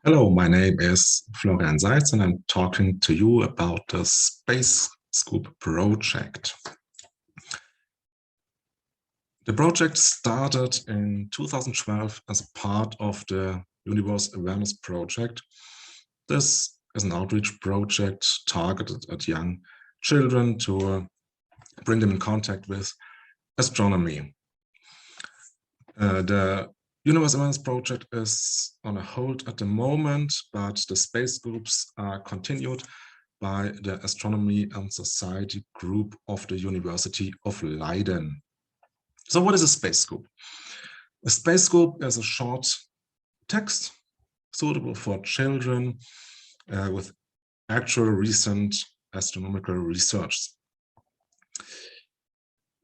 Hello, my name is Florian Seitz and I'm talking to you about the Space Scoop project. The project started in 2012 as a part of the Universe Awareness Project. This is an outreach project targeted at young children to bring them in contact with astronomy. The Universe Awareness Project is on a hold at the moment, but the space groups are continued by the Astronomy and Society group of the University of Leiden. So what is a space scoop? A space scoop is a short text suitable for children with actual recent astronomical research.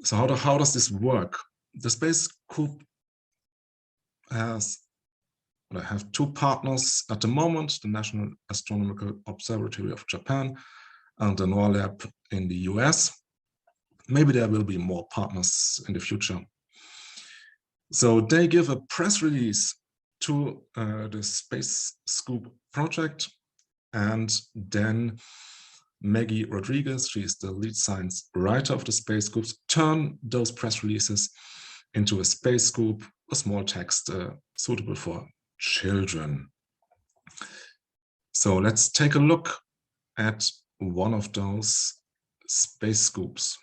So how does this work? The space scoop have two partners at the moment, the National Astronomical Observatory of Japan and the NORLab in the US. Maybe there will be more partners in the future. So they give a press release to the Space Scoop project, and then Maggie Rodriguez, she is the lead science writer of the Space Scoops, turn those press releases into a Space Scoop, a small text suitable for children. So let's take a look at one of those Space Scoops.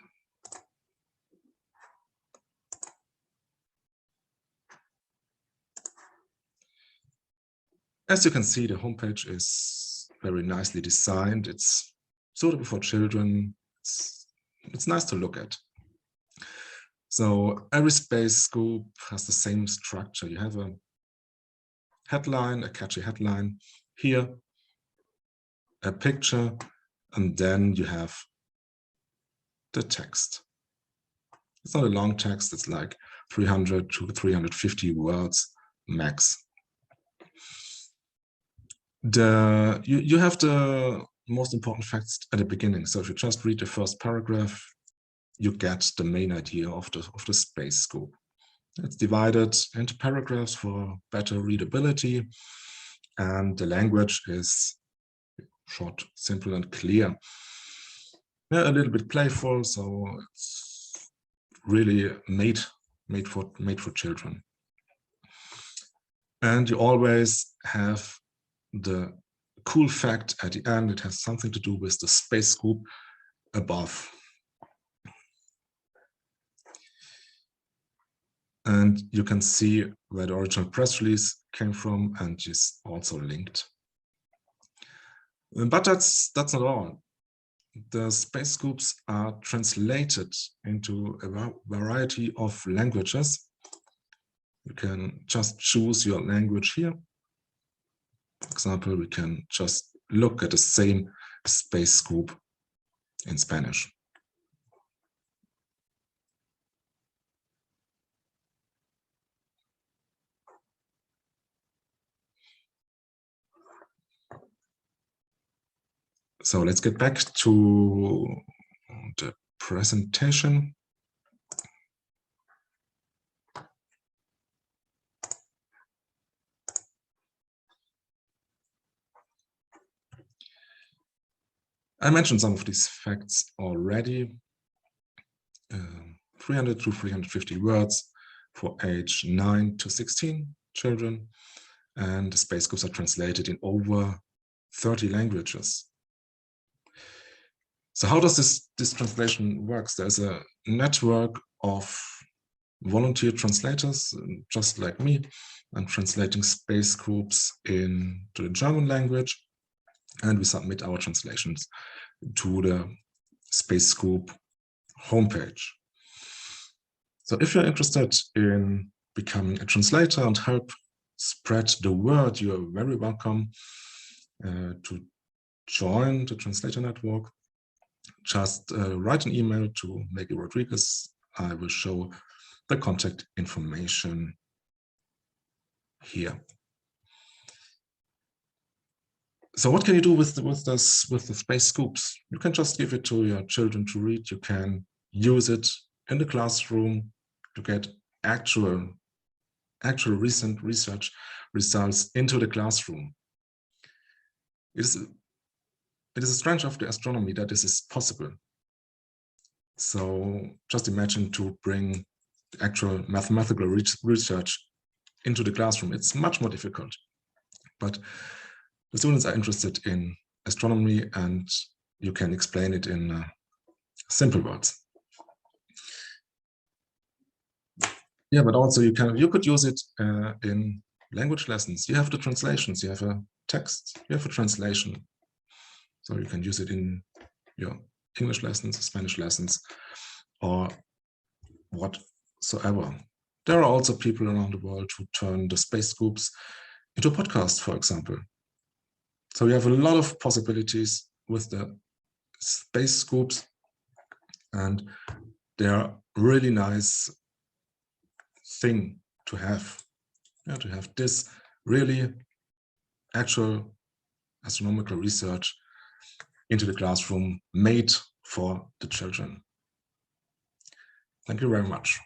As you can see, the homepage is very nicely designed. It's suitable for children. It's nice to look at. So every Space Scoop has the same structure. You have a headline, a catchy headline, here a picture, and then you have the text. It's not a long text, it's like 300 to 350 words max. You have the most important facts at the beginning. So if you just read the first paragraph, you get the main idea of the Space Scoop. It's divided into paragraphs for better readability, and the language is short, simple, and clear. Yeah, a little bit playful, so it's really made for children. And you always have the cool fact at the end. It has something to do with the Space Scoop above. And you can see where the original press release came from, and is also linked. But that's not all. The Space Scoops are translated into a variety of languages. You can just choose your language here. For example, we can just look at the same Space Scoop in Spanish. So let's get back to the presentation. I mentioned some of these facts already. 300 to 350 words for age 9 to 16 children. And the Space Scoops are translated in over 30 languages. So how does this translation work? There's a network of volunteer translators, just like me. I'm translating Space Scoops into the German language, and we submit our translations to the Space Scoop homepage. So if you're interested in becoming a translator and help spread the word, you are very welcome to join the translator network. Just write an email to Maggie Rodriguez. I will show the contact information here. So what can you do with the Space Scoops? You can just give it to your children to read. You can use it in the classroom to get actual recent research results into the classroom. It is a strength of the astronomy that this is possible. So just imagine to bring actual mathematical research into the classroom. It's much more difficult, but the students are interested in astronomy and you can explain it in simple words. Yeah, but also you could use it in language lessons. You have the translations, you have a text, you have a translation. So you can use it in your English lessons, Spanish lessons, or whatsoever. There are also people around the world who turn the space scoops into podcasts, for example. So you have a lot of possibilities with the space scoops, and they're really nice thing to have. Yeah, to have this really actual astronomical research into the classroom made for the children. Thank you very much.